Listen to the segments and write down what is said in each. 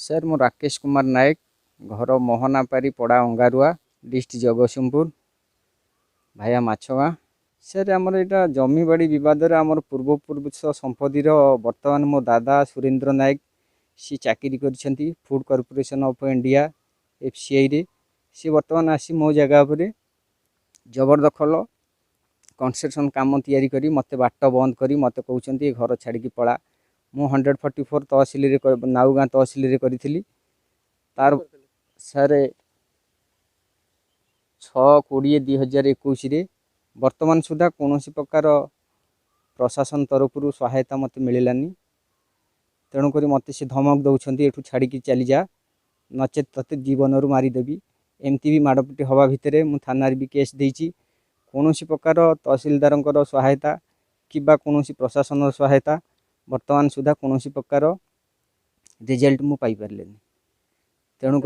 Sir मु राकेश कुमार नायक घर मोहनापारी पड़ा अंगारुआ डिस्ट्रिक्ट जगतसिंहपुर भाया माछगा। सर आमर यहाँ जमी बाड़ी बद आमर पूर्वपुरुष संपत्ति बर्तमान मो दादा सुरेंद्र नायक सी चाकरी कर food corporation of India FCI रे सी बर्तमान आसी मो जगह पर जबरदखल कंस्ट्रक्शन काम तैयारी करी मते बाट बंद करी मते कहउछंती घर छाड़ी पड़ा मु 144 तहसिल नाउगाँ तहसिल करी तार सर 6/20/2021 वर्तमान सुधा कौन प्रकार प्रशासन तरफ सहायता मत मिलानी तेणुक मत से धमक दौरान एठू छाड़ी चली जा नचेत तते जीवन रू मारिदेवी एमती भी माड़पिटी हवा भितर मु थाना भी केस देती कौन प्रकार तहसिलदार सहायता कि कौन प्रशासन सहायता वर्तमान सुधा कौन प्रकार रिजल्ट मु पाई पारे तेणुक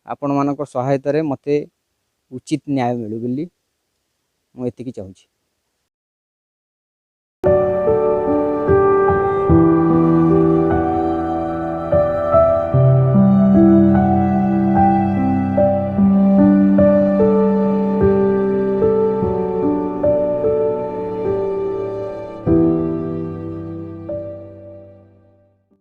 आपण मान सहायतार मते उचित न्याय मिलू बोली मुझे चाहूँगी।